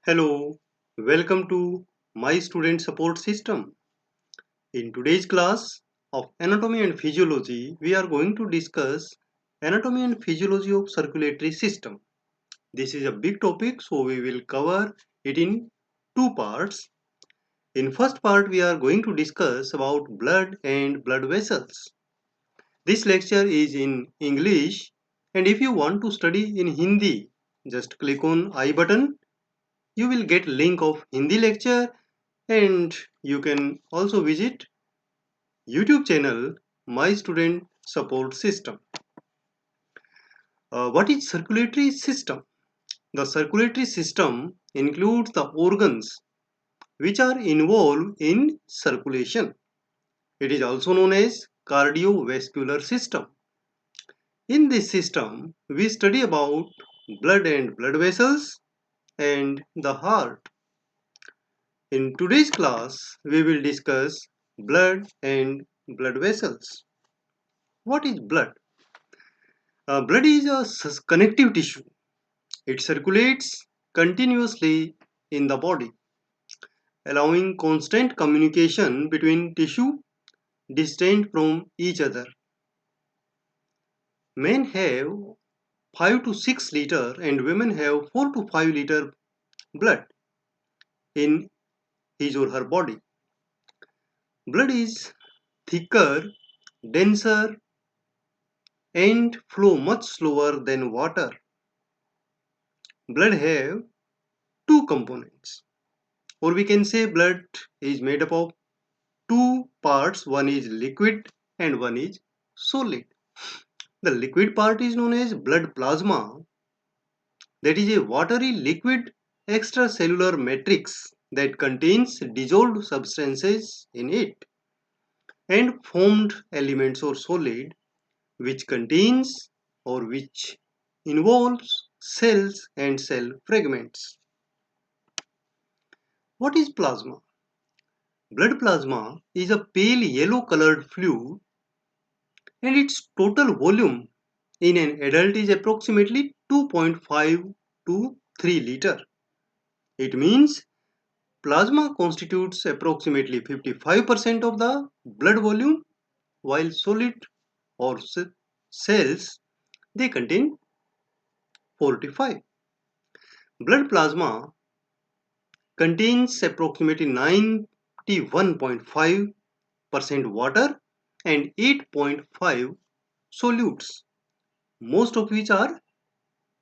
Hello, welcome to my student support system. In today's class of anatomy and physiology, we are going to discuss anatomy and physiology of circulatory system. This is a big topic, so we will cover it in two parts. In first part, we are going to discuss about blood and blood vessels. This lecture is in English, and if you want to study in Hindi, just click on I button. You will get link of Hindi lecture, and you can also visit YouTube channel My Student Support System. What is circulatory system? The circulatory system includes the organs which are involved in circulation. It is also known as cardiovascular system. In this system, we study about blood and blood vessels and the heart. In today's class, we will discuss blood and blood vessels. What is blood? Blood is a connective tissue. It circulates continuously in the body, allowing constant communication between tissue distant from each other. Men have 5 to 6 liter and women have 4 to 5 liter blood in his or her body. Blood is thicker, denser, and flow much slower than water. Blood have two components, or we can say blood is made up of two parts. One is liquid and one is solid. The liquid part is known as blood plasma, that is a watery liquid extracellular matrix that contains dissolved substances in it, and formed elements or solid which contains or which involves cells and cell fragments. What is plasma? Blood plasma is a pale yellow colored fluid, and its total volume in an adult is approximately 2.5 to 3 liter. It means plasma constitutes approximately 55% of the blood volume, while solid or cells they contain 45. Blood plasma contains approximately 91.5% water and 8.5 solutes, most of which are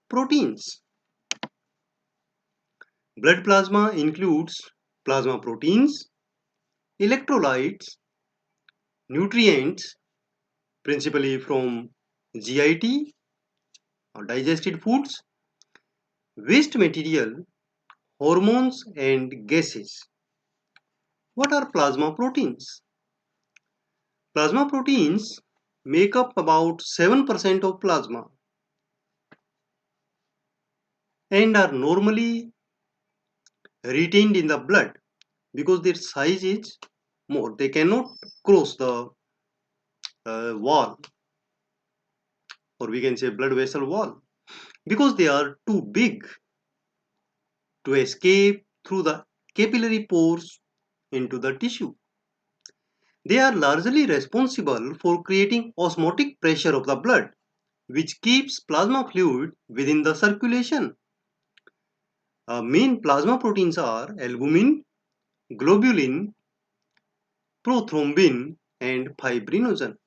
proteins. Blood plasma includes plasma proteins, electrolytes, nutrients, principally from GIT or digested foods, waste material, hormones, and gases. What are plasma proteins? Plasma proteins make up about 7% of plasma and are normally retained in the blood because their size is more. They cannot cross the wall, or we can say blood vessel wall, because they are too big to escape through the capillary pores into the tissue. They are largely responsible for creating osmotic pressure of the blood, which keeps plasma fluid within the circulation. Main plasma proteins are albumin, globulin, prothrombin, and fibrinogen.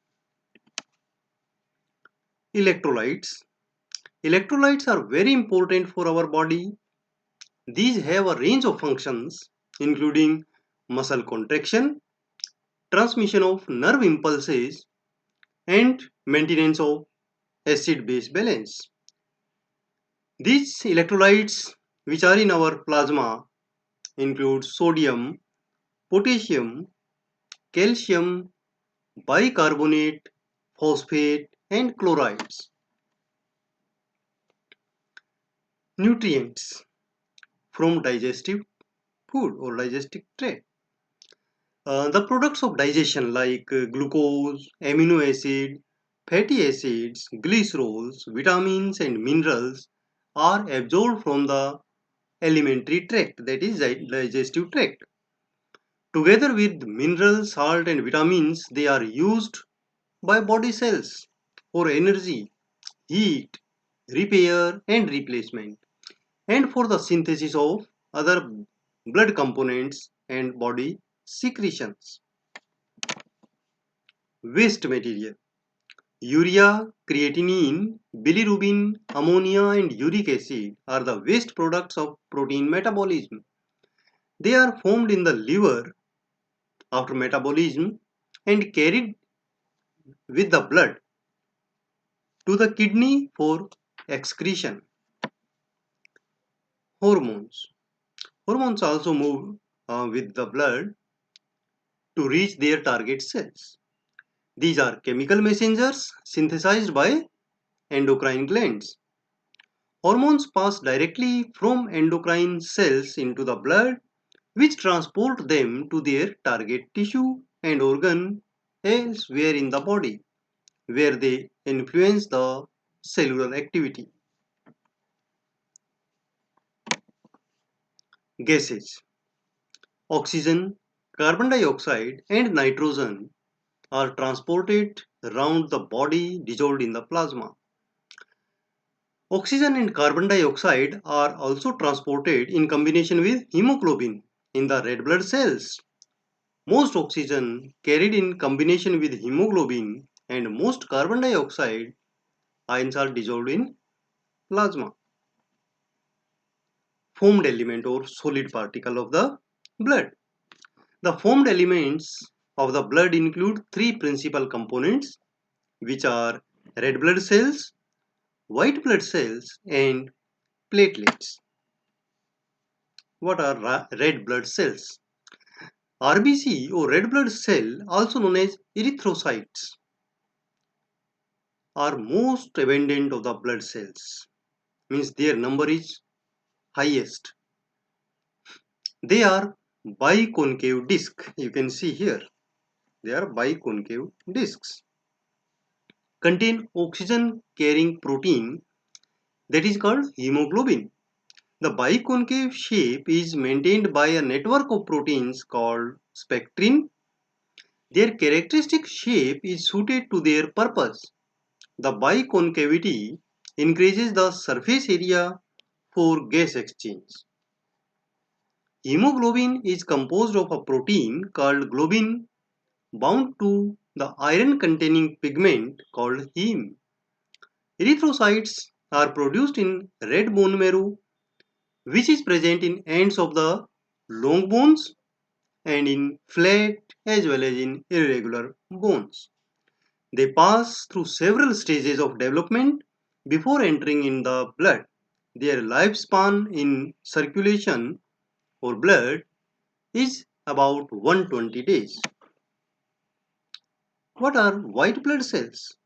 Electrolytes. Electrolytes are very important for our body. These have a range of functions, including muscle contraction, transmission of nerve impulses, and maintenance of acid-base balance. These electrolytes which are in our plasma include sodium, potassium, calcium, bicarbonate, phosphate, and chlorides. Nutrients from digestive food or digestive tract. The products of digestion like glucose, amino acid, fatty acids, glycerols, vitamins, and minerals are absorbed from the alimentary tract, that is digestive tract. Together with minerals, salt and vitamins, they are used by body cells for energy, heat, repair and replacement, and for the synthesis of other blood components and body secretions. Waste material. Urea, creatinine, bilirubin, ammonia and uric acid are the waste products of protein metabolism. They are formed in the liver after metabolism and carried with the blood to the kidney for excretion. Hormones. Hormones also move with the blood to reach their target cells. These are chemical messengers synthesized by endocrine glands. Hormones pass directly from endocrine cells into the blood, which transport them to their target tissue and organ elsewhere in the body, where they influence the cellular activity. Gases. Oxygen, carbon dioxide, and nitrogen are transported around the body dissolved in the plasma. Oxygen and carbon dioxide are also transported in combination with hemoglobin in the red blood cells. Most oxygen carried in combination with hemoglobin and most carbon dioxide ions are dissolved in plasma. Formed element or solid particle of the blood. The formed elements of the blood include three principal components, which are red blood cells, white blood cells, and platelets. What are red blood cells? RBC or red blood cell, also known as erythrocytes, are most abundant of the blood cells, means their number is highest. They are biconcave disc. You can see here, they are biconcave discs. Contain oxygen carrying protein that is called hemoglobin. The biconcave shape is maintained by a network of proteins called spectrin. Their characteristic shape is suited to their purpose. The biconcavity increases the surface area for gas exchange. Hemoglobin is composed of a protein called globin bound to the iron containing pigment called heme. Erythrocytes are produced in red bone marrow, which is present in ends of the long bones and in flat as well as in irregular bones. They pass through several stages of development before entering in the blood. Their lifespan in circulation or blood is about 120 days. What are white blood cells?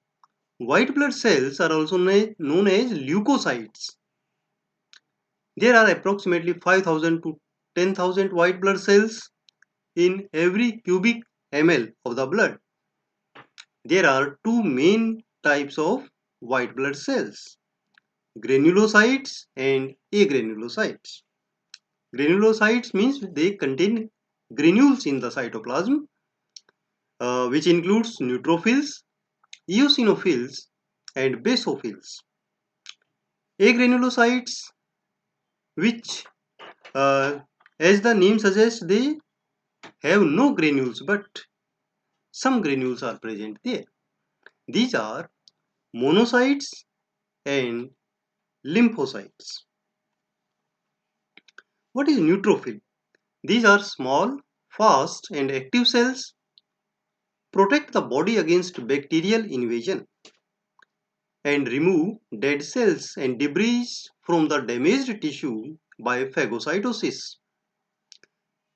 White blood cells are also known as leukocytes. There are approximately 5,000 to 10,000 white blood cells in every cubic ml of the blood. There are two main types of white blood cells, granulocytes and agranulocytes. Granulocytes means they contain granules in the cytoplasm, which includes neutrophils, eosinophils, and basophils. Agranulocytes, which, uh, as the name suggests, they have no granules, but some granules are present there. These are monocytes and lymphocytes. What is neutrophil? These are small, fast, and active cells protect the body against bacterial invasion and remove dead cells and debris from the damaged tissue by phagocytosis.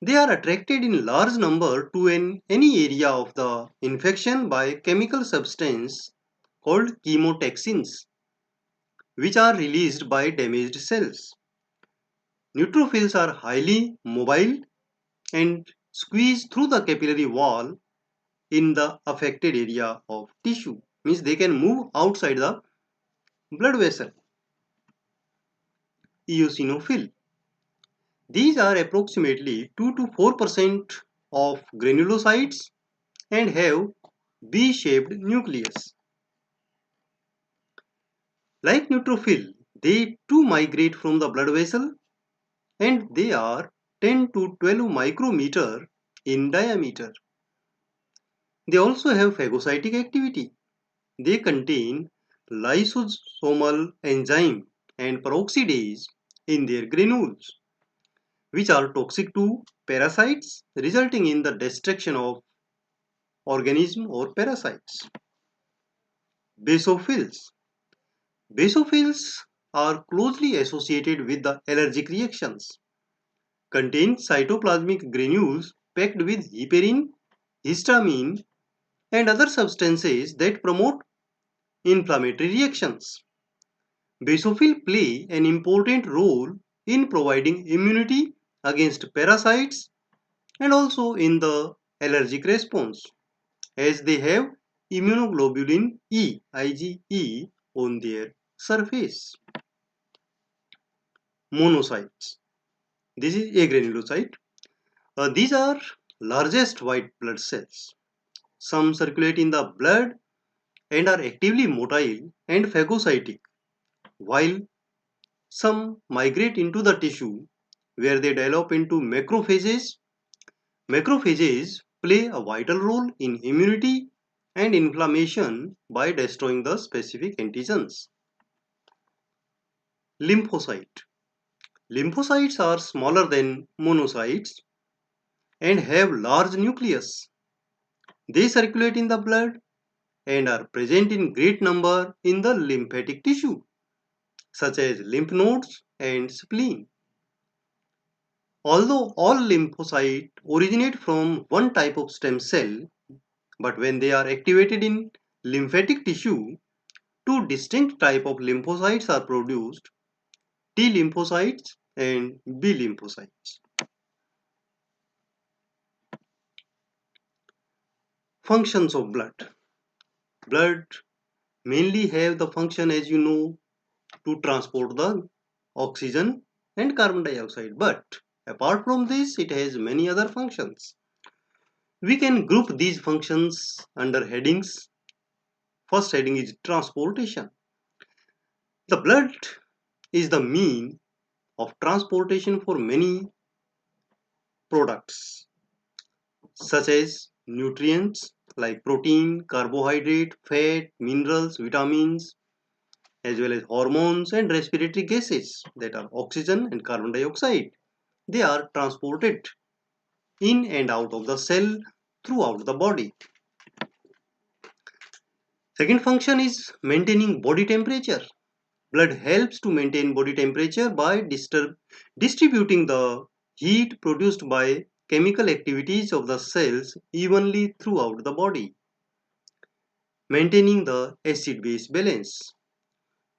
They are attracted in large number to any area of the infection by chemical substance called chemotaxins, which are released by damaged cells. Neutrophils are highly mobile and squeeze through the capillary wall in the affected area of tissue, means they can move outside the blood vessel. Eosinophil. These are approximately 2 to 4% of granulocytes and have B-shaped nucleus. Like neutrophil, they too migrate from the blood vessel and they are 10 to 12 micrometer in diameter. They also have phagocytic activity. They contain lysosomal enzyme and peroxidase in their granules, which are toxic to parasites, resulting in the destruction of organism or parasites. Basophils. Basophils are closely associated with the allergic reactions. Contain cytoplasmic granules packed with heparin, histamine, and other substances that promote inflammatory reactions. Basophils play an important role in providing immunity against parasites and also in the allergic response, as they have immunoglobulin E IgE on their surface. Monocytes. This is agranulocyte. These are largest white blood cells. Some circulate in the blood and are actively motile and phagocytic, while some migrate into the tissue where they develop into macrophages. Macrophages play a vital role in immunity and inflammation by destroying the specific antigens. Lymphocyte. Lymphocytes are smaller than monocytes and have large nucleus. They circulate in the blood and are present in great number in the lymphatic tissue, such as lymph nodes and spleen. Although all lymphocytes originate from one type of stem cell, but when they are activated in lymphatic tissue, two distinct types of lymphocytes are produced: T lymphocytes and B lymphocytes. Functions of blood. Blood mainly have the function, as you know, to transport the oxygen and carbon dioxide. But apart from this, it has many other functions. We can group these functions under headings. First heading is transportation. The blood is the mean of transportation for many products such as nutrients like protein, carbohydrate, fat, minerals, vitamins, as well as hormones and respiratory gases that are oxygen and carbon dioxide. They are transported in and out of the cell throughout the body. Second function is maintaining body temperature. Blood helps to maintain body temperature by distributing the heat produced by chemical activities of the cells evenly throughout the body. Maintaining the acid-base balance.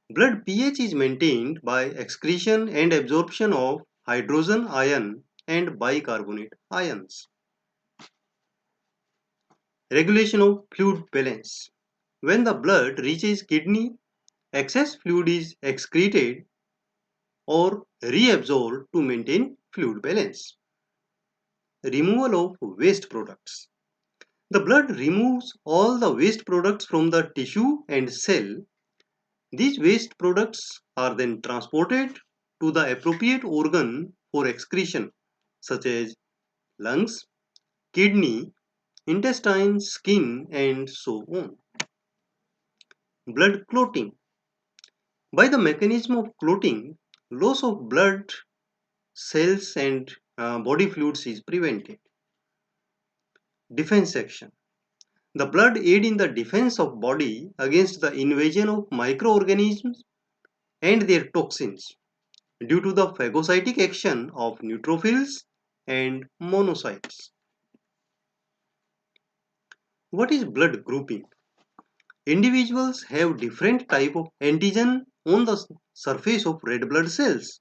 Blood pH is maintained by excretion and absorption of hydrogen ion and bicarbonate ions. Regulation of fluid balance. When the blood reaches kidney, excess fluid is excreted or reabsorbed to maintain fluid balance. Removal of waste products. The blood removes all the waste products from the tissue and cell. These waste products are then transported to the appropriate organ for excretion, such as lungs, kidney, intestine, skin, and so on. Blood clotting. By the mechanism of clotting, loss of blood cells and body fluids is prevented. Defense action. The blood aid in the defense of body against the invasion of microorganisms and their toxins due to the phagocytic action of neutrophils and monocytes. What is blood grouping? Individuals have different type of antigen on the surface of red blood cells.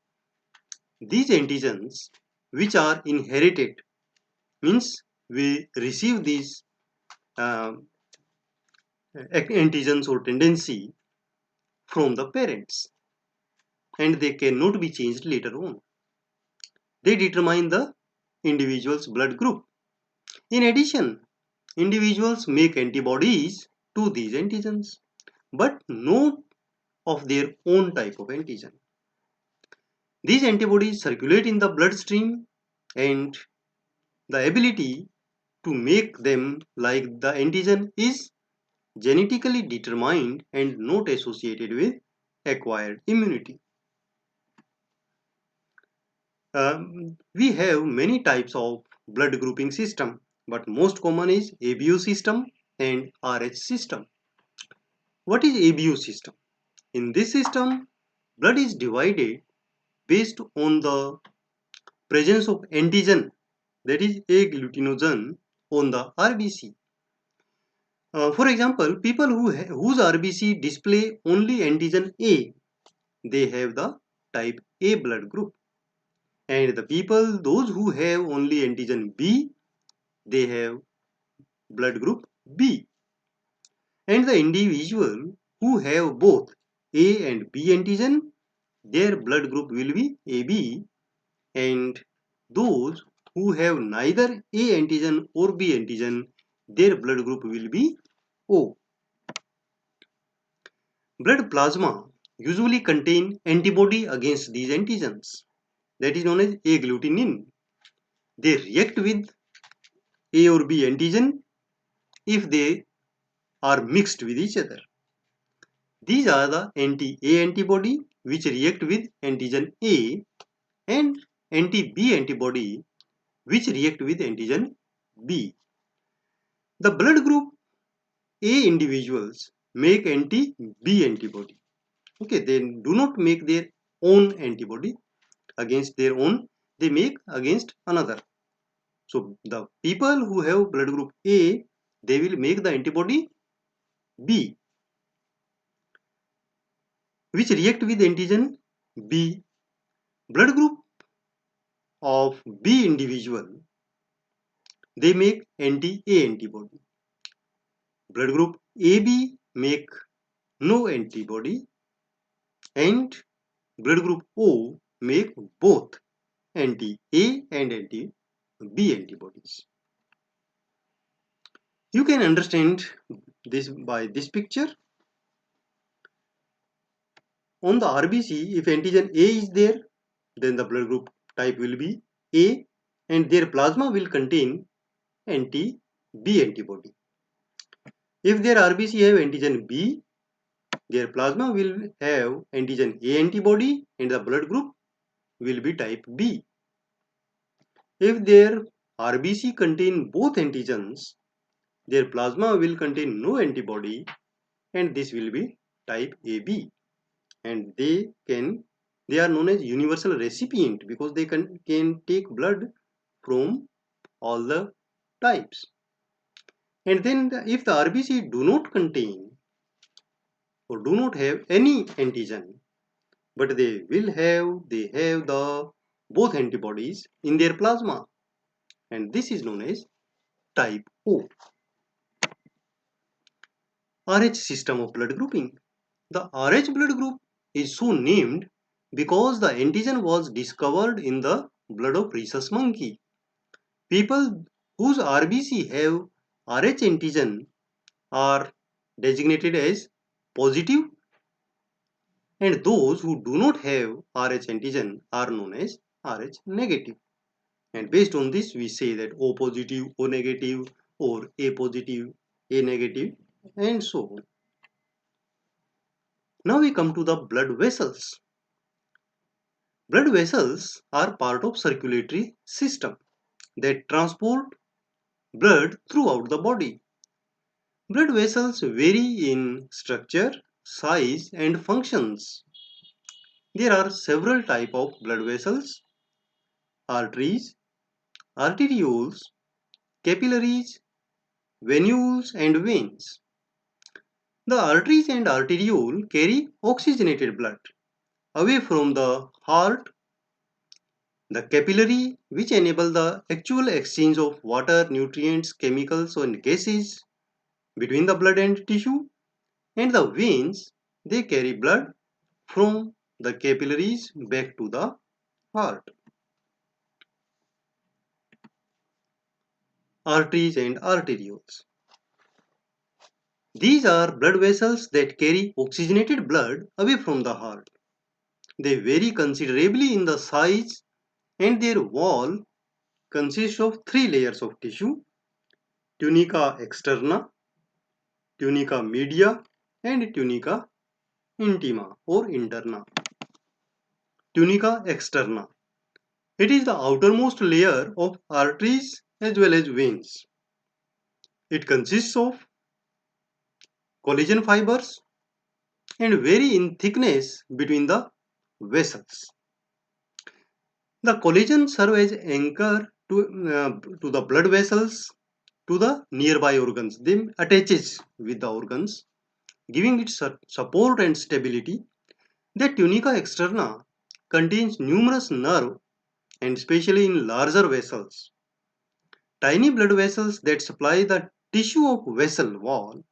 These antigens, which are inherited, means we receive these uh, antigens or tendency from the parents and they cannot be changed later on. They determine the individual's blood group. In addition, individuals make antibodies to these antigens, but not of their own type of antigen. These antibodies circulate in the bloodstream, and the ability to make them like the antigen is genetically determined and not associated with acquired immunity. We have many types of blood grouping system, but most common is ABO system and RH system. What is ABO system? In this system, blood is divided based on the presence of antigen, that is agglutinogen, on the RBC. For example, people whose RBC display only antigen A, they have the type A blood group. And the people, those who have only antigen B, they have blood group B. And the individual who have both A and B antigen, their blood group will be AB. And those who have neither A antigen or B antigen, their blood group will be O. Blood plasma usually contain antibody against these antigens, that is known as agglutinin. They react with A or B antigen if they are mixed with each other. These are the anti-A antibody which react with antigen A and anti-B antibody which react with antigen B. The blood group A individuals make anti-B antibody. Okay, they do not make their own antibody against their own, they make against another. So the people who have blood group A, they will make the antibody B which react with antigen B. Blood group of B individual, they make anti-A antibody. Blood group AB make no antibody, and blood group O make both anti-A and anti-B antibodies. You can understand this by this picture. On the RBC, if antigen A is there, then the blood group type will be A, and their plasma will contain anti-B antibody. If their RBC have antigen B, their plasma will have antigen A antibody and the blood group will be type B. If their RBC contain both antigens, their plasma will contain no antibody and this will be type AB. And they are known as universal recipient because they can take blood from all the types. And then if the RBC do not contain or do not have any antigen, but they have the both antibodies in their plasma, and this is known as type O. RH system of blood grouping. The RH blood group is so named because the antigen was discovered in the blood of rhesus monkey. People whose RBC have RH antigen are designated as positive, and those who do not have RH antigen are known as RH negative. And based on this, we say that O positive, O negative, or A positive, A negative, and so on. Now we come to the blood vessels. Blood vessels are part of circulatory system that transport blood throughout the body. Blood vessels vary in structure, size, and functions. There are several types of blood vessels: arteries, arterioles, capillaries, venules, and veins. The arteries and arteriole carry oxygenated blood away from the heart. The capillary, which enable the actual exchange of water, nutrients, chemicals, and gases between the blood and tissue. And the veins, they carry blood from the capillaries back to the heart. arteries and arterioles. These are blood vessels that carry oxygenated blood away from the heart. They vary considerably in the size and their wall consists of three layers of tissue: tunica externa, tunica media, and tunica intima or interna. Tunica externa. It is the outermost layer of arteries as well as veins. It consists of collagen fibers and vary in thickness between the vessels. The collagen serves as anchor to the blood vessels to the nearby organs. They attaches with the organs, giving it support and stability. The tunica externa contains numerous nerves and especially in larger vessels. Tiny blood vessels that supply the tissue of vessel wall.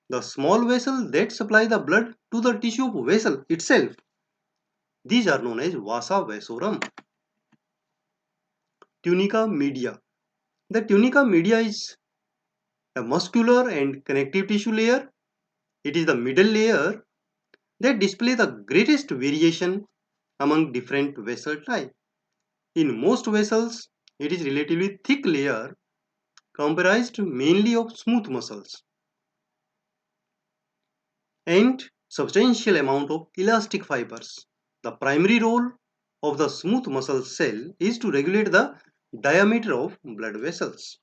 The small vessels that supply the blood to the tissue of vessel itself. These are known as vasa vasorum. Tunica media. The tunica media is a muscular and connective tissue layer. It is the middle layer that displays the greatest variation among different vessel types. In most vessels, it is relatively thick layer comprised mainly of smooth muscles and substantial amount of elastic fibers. The primary role of the smooth muscle cell is to regulate the diameter of blood vessels.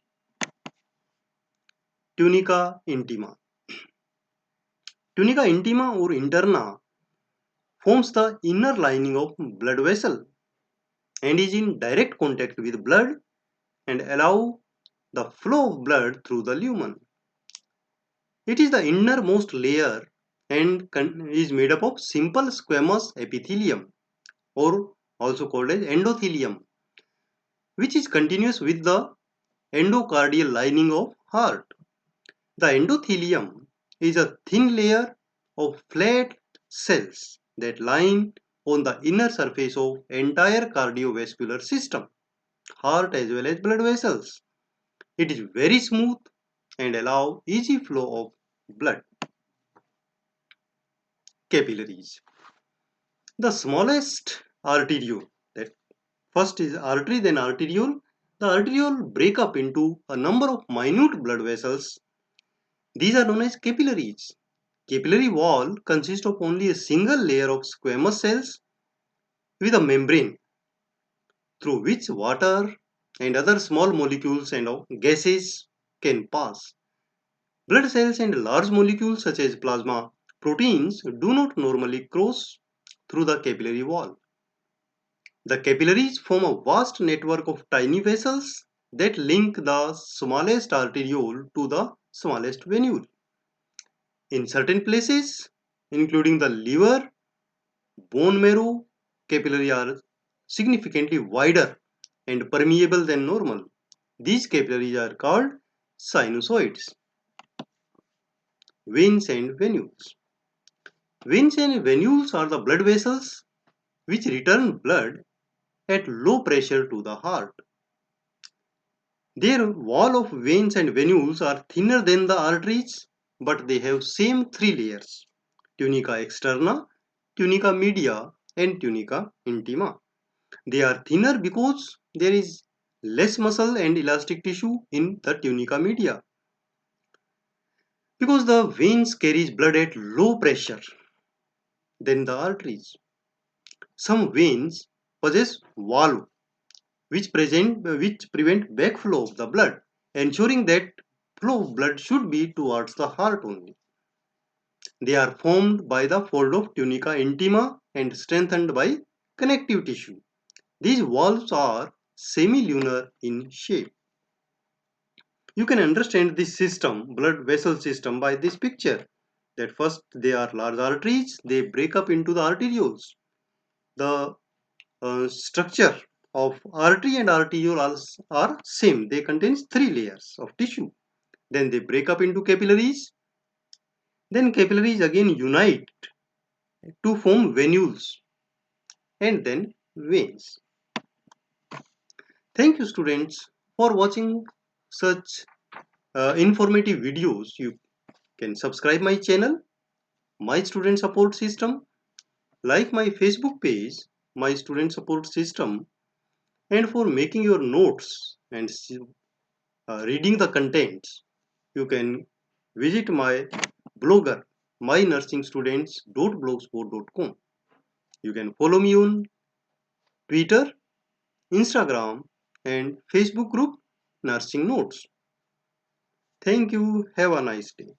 Tunica intima. Tunica intima or interna forms the inner lining of blood vessel and is in direct contact with blood and allow the flow of blood through the lumen. It is the innermost layer and is made up of simple squamous epithelium or also called as endothelium, which is continuous with the endocardial lining of heart. The endothelium is a thin layer of flat cells that line on the inner surface of entire cardiovascular system, heart as well as blood vessels. It is very smooth and allow easy flow of blood. Capillaries. The smallest arteriole, that first is artery then arteriole. The arteriole break up into a number of minute blood vessels. These are known as capillaries. Capillary wall consists of only a single layer of squamous cells with a membrane through which water and other small molecules and gases can pass. Blood cells and large molecules such as plasma proteins do not normally cross through the capillary wall. The capillaries form a vast network of tiny vessels that link the smallest arteriole to the smallest venule. In certain places, including the liver, bone marrow, capillary are significantly wider and permeable than normal. These capillaries are called sinusoids. Veins and venules. Veins and venules are the blood vessels which return blood at low pressure to the heart. Their wall of veins and venules are thinner than the arteries, but they have same three layers: tunica externa, tunica media, and tunica intima. They are thinner because there is less muscle and elastic tissue in the tunica media. Because the veins carries blood at low pressure than the arteries. Some veins possess valve which prevent backflow of the blood, ensuring that flow of blood should be towards the heart only. They are formed by the fold of tunica intima and strengthened by connective tissue. These valves are semilunar in shape. You can understand this system, blood vessel system, by this picture. That first they are large arteries, they break up into the arterioles. The structure of artery and arteriole are same. They contain three layers of tissue. Then they break up into capillaries. Then capillaries again unite to form venules and then veins. Thank you students for watching such informative videos, you can subscribe my channel, My Student Support System, like my Facebook page, My Student Support System, and for making your notes and reading the contents, you can visit my blogger mynursingstudents.blogspot.com. You can follow me on Twitter, Instagram, and Facebook group Nursing Notes. Thank you. Have a nice day.